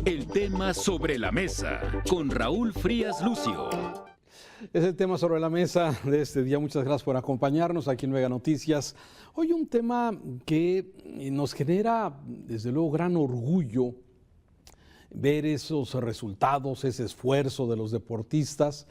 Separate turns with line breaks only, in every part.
El tema sobre la mesa con Raúl Frías Lucio.
Es el tema sobre la mesa de este día. Muchas gracias por acompañarnos aquí en Mega Noticias. Hoy un tema que nos genera, desde luego, gran orgullo ver esos resultados, ese esfuerzo de los deportistas,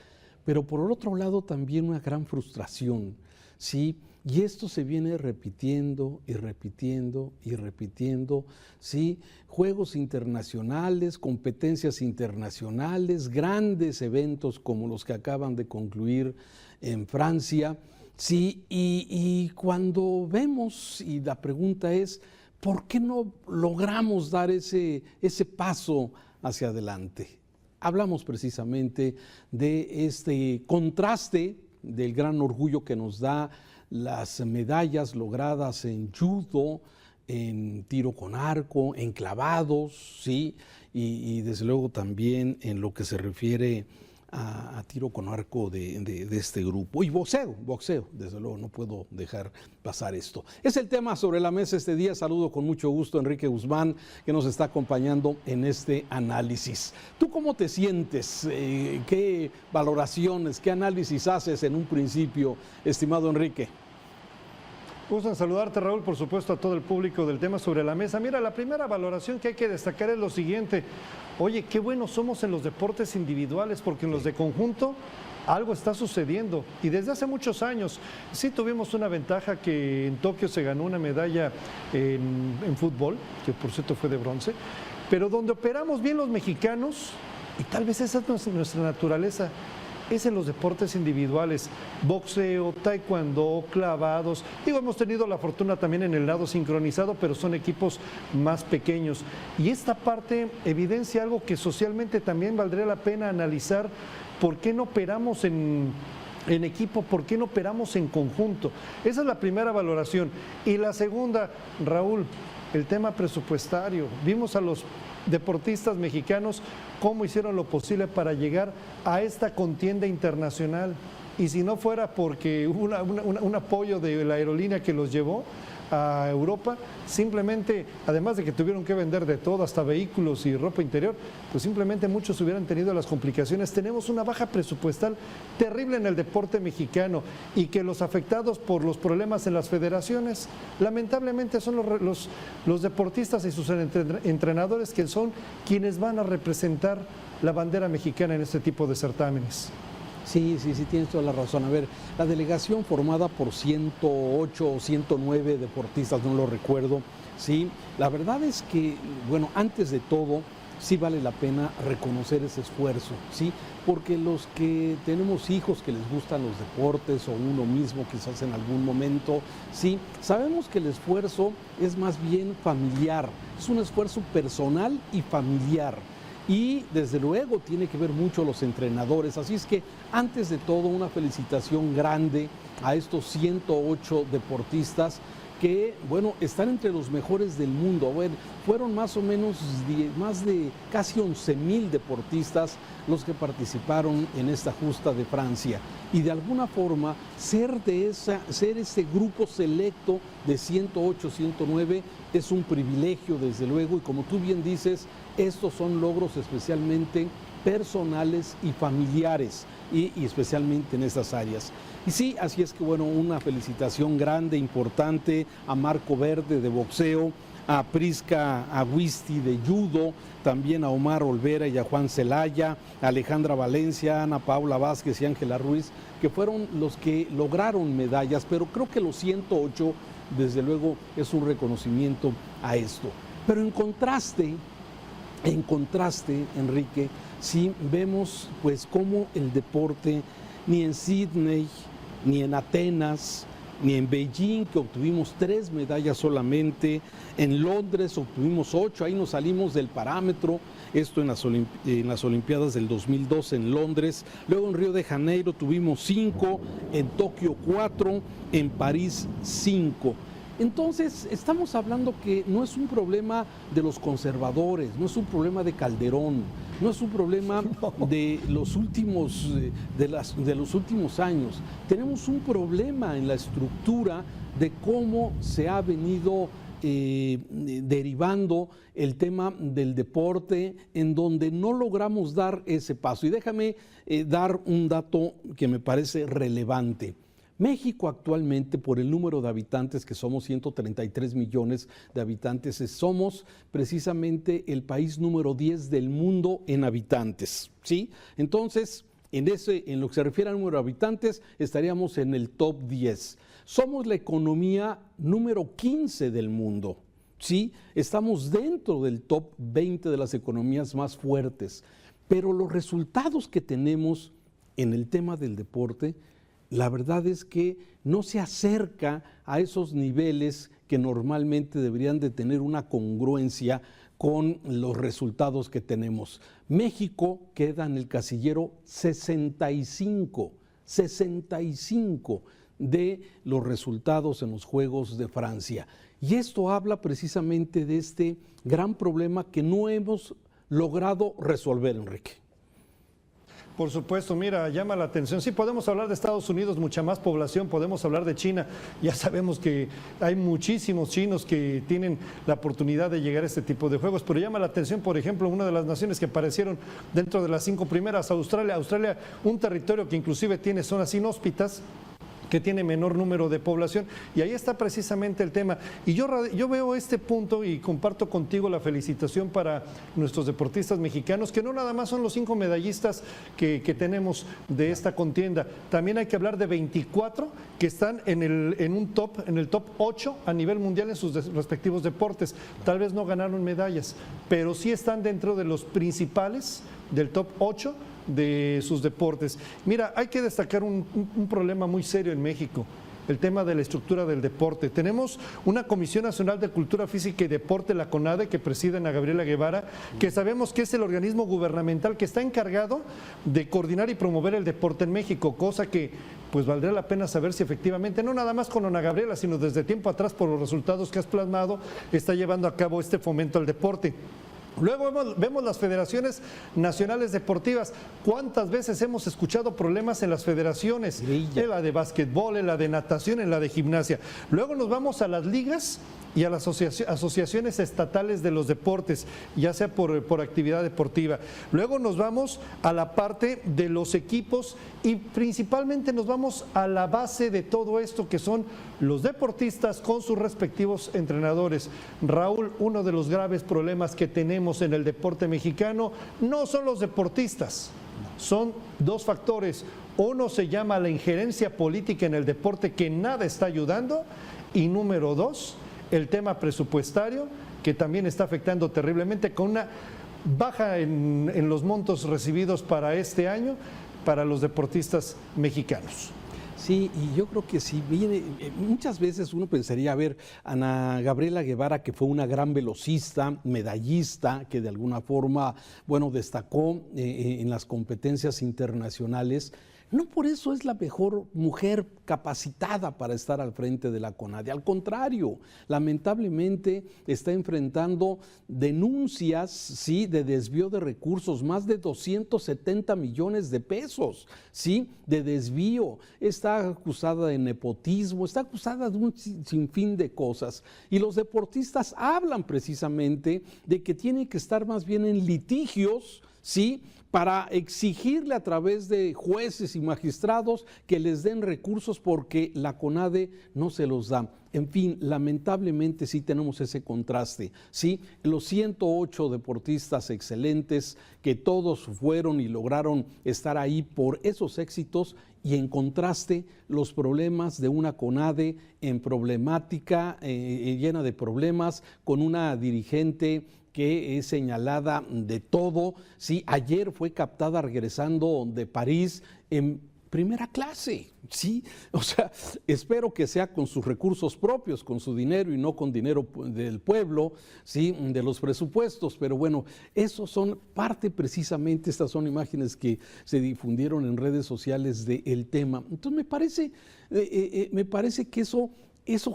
pero por el otro lado también una gran frustración, ¿sí? Y esto se viene repitiendo y repitiendo y repitiendo, ¿sí? Juegos internacionales, competencias internacionales, grandes eventos como los que acaban de concluir en Francia, ¿sí? Y cuando vemos, y la pregunta es, ¿por qué no logramos dar ese paso hacia adelante? Hablamos precisamente de este contraste, del gran orgullo que nos da las medallas logradas en judo, en tiro con arco, en clavados, ¿sí? Y desde luego también en lo que se refiere a tiro con arco de este grupo. Y boxeo, desde luego, no puedo dejar pasar esto. Es el tema sobre la mesa este día. Saludo con mucho gusto a Enrique Guzmán, que nos está acompañando en este análisis. ¿Tú cómo te sientes? ¿Qué valoraciones, qué análisis haces en un principio, estimado Enrique?
Gusto en saludarte, Raúl, por supuesto a todo el público del tema sobre la mesa. Mira, la primera valoración que hay que destacar es lo siguiente. Oye, qué buenos somos en los deportes individuales, porque en los de conjunto algo está sucediendo. Y desde hace muchos años sí tuvimos una ventaja, que en Tokio se ganó una medalla en fútbol, que por cierto fue de bronce, pero donde operamos bien los mexicanos, y tal vez esa es nuestra naturaleza, es en los deportes individuales, boxeo, taekwondo, clavados. Digo, hemos tenido la fortuna también en el lado sincronizado, pero son equipos más pequeños. Y esta parte evidencia algo que socialmente también valdría la pena analizar. ¿Por qué no operamos en equipo? ¿Por qué no operamos en conjunto? Esa es la primera valoración. Y la segunda, Raúl, el tema presupuestario. Vimos a los deportistas mexicanos cómo hicieron lo posible para llegar a esta contienda internacional, y si no fuera porque hubo un apoyo de la aerolínea que los llevó a Europa, simplemente, además de que tuvieron que vender de todo, hasta vehículos y ropa interior, pues simplemente muchos hubieran tenido las complicaciones. Tenemos una baja presupuestal terrible en el deporte mexicano, y que los afectados por los problemas en las federaciones, lamentablemente son los deportistas y sus entrenadores, que son quienes van a representar la bandera mexicana en este tipo de certámenes.
Sí, tienes toda la razón. A ver, la delegación formada por 108 o 109 deportistas, no lo recuerdo, sí, la verdad es que, bueno, antes de todo, sí vale la pena reconocer ese esfuerzo, sí, porque los que tenemos hijos que les gustan los deportes, o uno mismo quizás en algún momento, sí, sabemos que el esfuerzo es más bien familiar, es un esfuerzo personal y familiar. Y desde luego tiene que ver mucho los entrenadores, así es que antes de todo una felicitación grande a estos 108 deportistas que, bueno, están entre los mejores del mundo. Bueno, fueron más o menos más de casi 11,000 deportistas los que participaron en esta justa de Francia, y de alguna forma ser ese grupo selecto de 108, 109 es un privilegio, desde luego, y como tú bien dices, estos son logros especialmente personales y familiares, y especialmente en estas áreas. Y sí, así es que, bueno, una felicitación grande, importante a Marco Verde de boxeo, a Prisca Agüisti de judo, también a Omar Olvera y a Juan Celaya, a Alejandra Valencia, Ana Paula Vázquez y Ángela Ruiz, que fueron los que lograron medallas, pero creo que los 108, desde luego, es un reconocimiento a esto. Pero en contraste, Enrique, sí vemos pues cómo el deporte, ni en Sydney, ni en Atenas, ni en Beijing, que obtuvimos 3 medallas solamente, en Londres obtuvimos 8, ahí nos salimos del parámetro, esto en las Olimpiadas del 2002 en Londres, luego en Río de Janeiro tuvimos 5, en Tokio 4, en París 5. Entonces, estamos hablando que no es un problema de los conservadores, no es un problema de Calderón, no es un problema de los últimos años. Tenemos un problema en la estructura de cómo se ha venido derivando el tema del deporte, en donde no logramos dar ese paso. Y déjame dar un dato que me parece relevante. México actualmente, por el número de habitantes que somos, 133 millones de habitantes, somos precisamente el país número 10 del mundo en habitantes, ¿sí? Entonces, en lo que se refiere al número de habitantes, estaríamos en el top 10. Somos la economía número 15 del mundo, ¿sí? Estamos dentro del top 20 de las economías más fuertes, pero los resultados que tenemos en el tema del deporte, la verdad es que no se acerca a esos niveles que normalmente deberían de tener una congruencia con los resultados que tenemos. México queda en el casillero 65 de los resultados en los Juegos de Francia. Y esto habla precisamente de este gran problema que no hemos logrado resolver, Enrique.
Por supuesto, mira, llama la atención. Sí, podemos hablar de Estados Unidos, mucha más población, podemos hablar de China. Ya sabemos que hay muchísimos chinos que tienen la oportunidad de llegar a este tipo de juegos, pero llama la atención, por ejemplo, una de las naciones que aparecieron dentro de las 5 primeras, Australia. Australia, un territorio que inclusive tiene zonas inhóspitas, que tiene menor número de población, y ahí está precisamente el tema. Y yo veo este punto y comparto contigo la felicitación para nuestros deportistas mexicanos, que no nada más son los 5 medallistas que tenemos de esta contienda, también hay que hablar de 24 que están en el top 8 a nivel mundial en sus respectivos deportes. Tal vez no ganaron medallas, pero sí están dentro de los principales del top 8 de sus deportes. Mira, hay que destacar un problema muy serio en México, el tema de la estructura del deporte. Tenemos una Comisión Nacional de Cultura Física y Deporte, la CONADE, que preside Ana Gabriela Guevara, que sabemos que es el organismo gubernamental que está encargado de coordinar y promover el deporte en México, cosa que pues valdría la pena saber si efectivamente, no nada más con Ana Gabriela, sino desde tiempo atrás, por los resultados que has plasmado, está llevando a cabo este fomento al deporte. Luego vemos las federaciones nacionales deportivas. ¿Cuántas veces hemos escuchado problemas en las federaciones? En la de básquetbol, en la de natación, en la de gimnasia. Luego nos vamos a las ligas y a las asociaciones estatales de los deportes, ya sea por actividad deportiva. Luego nos vamos a la parte de los equipos y principalmente nos vamos a la base de todo esto, que son los deportistas con sus respectivos entrenadores. Raúl, uno de los graves problemas que tenemos en el deporte mexicano no son los deportistas, son 2 factores. Uno se llama la injerencia política en el deporte, que nada está ayudando, y número 2, el tema presupuestario, que también está afectando terriblemente, con una baja en los montos recibidos para este año para los deportistas mexicanos.
Sí, y yo creo que sí viene, muchas veces uno pensaría, a ver, Ana Gabriela Guevara, que fue una gran velocista, medallista, que de alguna forma, bueno, destacó en las competencias internacionales. No por eso es la mejor mujer capacitada para estar al frente de la CONADE. Al contrario, lamentablemente está enfrentando denuncias, sí, de desvío de recursos, más de 270 millones de pesos, sí, de desvío. Está acusada de nepotismo, está acusada de un sinfín de cosas. Y los deportistas hablan precisamente de que tienen que estar más bien en litigios, sí, para exigirle a través de jueces y magistrados que les den recursos, porque la CONADE no se los da. En fin, lamentablemente sí tenemos ese contraste, ¿sí? Los 108 deportistas excelentes, que todos fueron y lograron estar ahí por esos éxitos, y en contraste los problemas de una CONADE en problemática, llena de problemas, con una dirigente que es señalada de todo. Sí, ayer fue captada regresando de París en primera clase, sí, o sea, espero que sea con sus recursos propios, con su dinero y no con dinero del pueblo, sí, de los presupuestos, pero bueno, eso son parte precisamente, estas son imágenes que se difundieron en redes sociales del tema. Entonces me parece que eso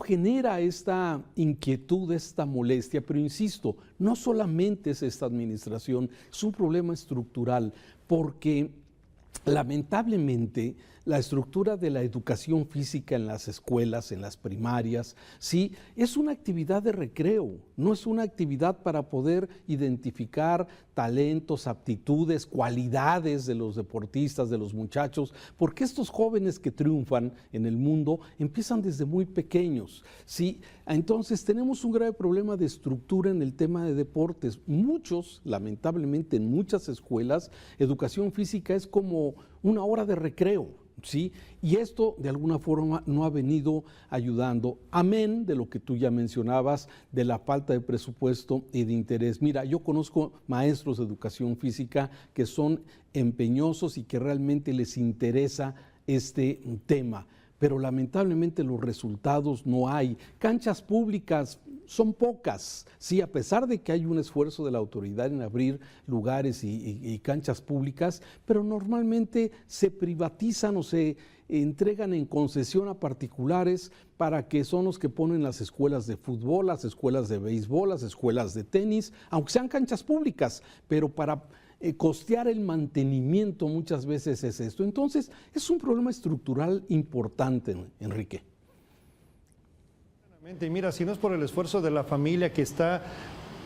genera esta inquietud, esta molestia, pero insisto, no solamente es esta administración, es un problema estructural, porque Lamentablemente, la estructura de la educación física en las escuelas, en las primarias, sí, es una actividad de recreo, no es una actividad para poder identificar talentos, aptitudes, cualidades de los deportistas, de los muchachos, porque estos jóvenes que triunfan en el mundo empiezan desde muy pequeños, sí. Entonces tenemos un grave problema de estructura en el tema de deportes. Muchos, lamentablemente en muchas escuelas, educación física es como una hora de recreo, ¿sí? Y esto de alguna forma no ha venido ayudando, amén de lo que tú ya mencionabas, de la falta de presupuesto y de interés. Mira, yo conozco maestros de educación física que son empeñosos y que realmente les interesa este tema, pero lamentablemente los resultados no hay. Canchas públicas son pocas, sí, a pesar de que hay un esfuerzo de la autoridad en abrir lugares y canchas públicas, pero normalmente se privatizan o se entregan en concesión a particulares para que son los que ponen las escuelas de fútbol, las escuelas de béisbol, las escuelas de tenis, aunque sean canchas públicas, pero para costear el mantenimiento muchas veces es esto. Entonces, es un problema estructural importante, Enrique.
Y mira, si no es por el esfuerzo de la familia que está,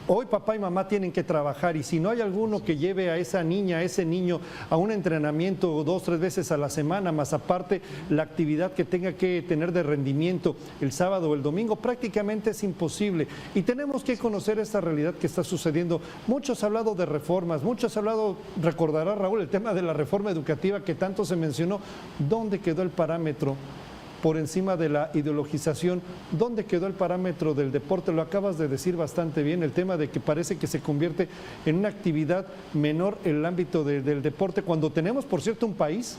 hoy papá y mamá tienen que trabajar, y si no hay alguno que lleve a esa niña, a ese niño a un entrenamiento 2 o 3 veces a la semana, más aparte la actividad que tenga que tener de rendimiento el sábado o el domingo, prácticamente es imposible. Y tenemos que conocer esta realidad que está sucediendo. Muchos han hablado de reformas, muchos han hablado, recordará Raúl, el tema de la reforma educativa que tanto se mencionó. ¿Dónde quedó el parámetro por encima de la ideologización? ¿Dónde quedó el parámetro del deporte? Lo acabas de decir bastante bien, el tema de que parece que se convierte en una actividad menor en el ámbito del deporte, cuando tenemos, por cierto, un país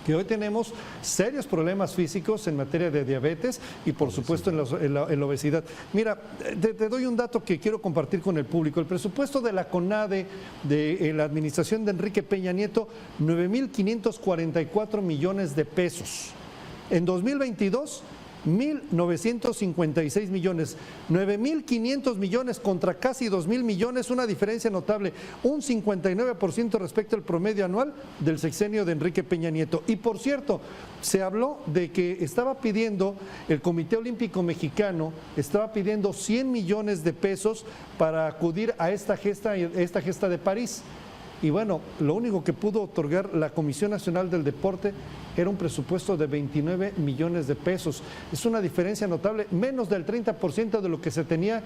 que hoy tenemos serios problemas físicos en materia de diabetes y por supuesto en la obesidad. Mira, te doy un dato que quiero compartir con el público. El presupuesto de la CONADE, de la administración de Enrique Peña Nieto, 9,544 millones de pesos. En 2022, 1,956 millones, 9,500 millones contra casi 2,000 millones, una diferencia notable, un 59% respecto al promedio anual del sexenio de Enrique Peña Nieto. Y por cierto, se habló de que estaba pidiendo el Comité Olímpico Mexicano, estaba pidiendo 100 millones de pesos para acudir a esta gesta de París. Y bueno, lo único que pudo otorgar la Comisión Nacional del Deporte era un presupuesto de 29 millones de pesos. Es una diferencia notable, menos del 30% de lo que se tenía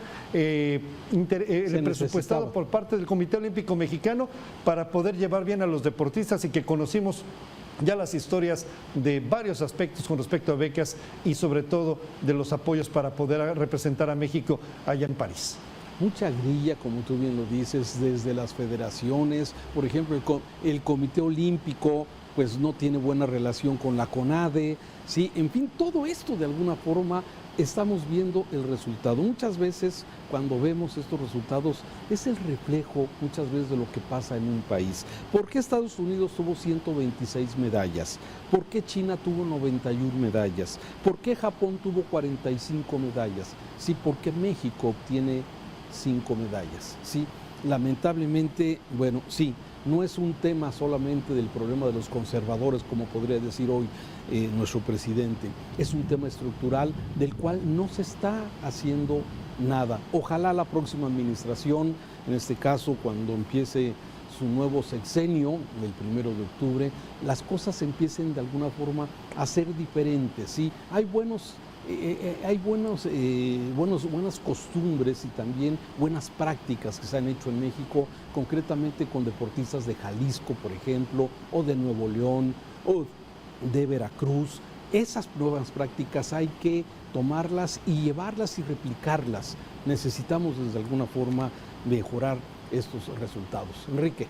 presupuestado por parte del Comité Olímpico Mexicano para poder llevar bien a los deportistas, y que conocimos ya las historias de varios aspectos con respecto a becas y sobre todo de los apoyos para poder representar a México allá en París.
Mucha grilla, como tú bien lo dices, desde las federaciones. Por ejemplo, el Comité Olímpico pues no tiene buena relación con la CONADE, ¿sí? En fin, todo esto de alguna forma estamos viendo el resultado. Muchas veces cuando vemos estos resultados es el reflejo muchas veces de lo que pasa en un país. ¿Por qué Estados Unidos tuvo 126 medallas? ¿Por qué China tuvo 91 medallas? ¿Por qué Japón tuvo 45 medallas? Sí, porque México obtiene 5 medallas, ¿sí? Lamentablemente, bueno, sí, no es un tema solamente del problema de los conservadores, como podría decir hoy nuestro presidente, es un tema estructural del cual no se está haciendo nada. Ojalá la próxima administración, en este caso cuando empiece su nuevo sexenio, el 1 de octubre, las cosas empiecen de alguna forma a ser diferentes, ¿sí? Hay buenas costumbres y también buenas prácticas que se han hecho en México, concretamente con deportistas de Jalisco, por ejemplo, o de Nuevo León, o de Veracruz. Esas nuevas prácticas hay que tomarlas y llevarlas y replicarlas. Necesitamos desde alguna forma mejorar estos resultados. Enrique.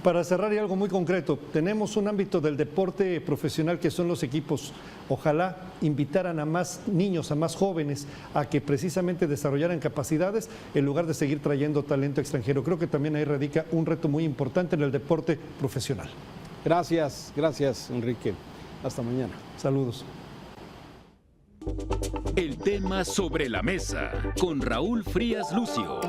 Para cerrar, y algo muy concreto, tenemos un ámbito del deporte profesional que son los equipos. Ojalá invitaran a más niños, a más jóvenes, a que precisamente desarrollaran capacidades en lugar de seguir trayendo talento extranjero. Creo que también ahí radica un reto muy importante en el deporte profesional.
Gracias, Enrique. Hasta mañana.
Saludos.
El tema sobre la mesa con Raúl Frías Lucio.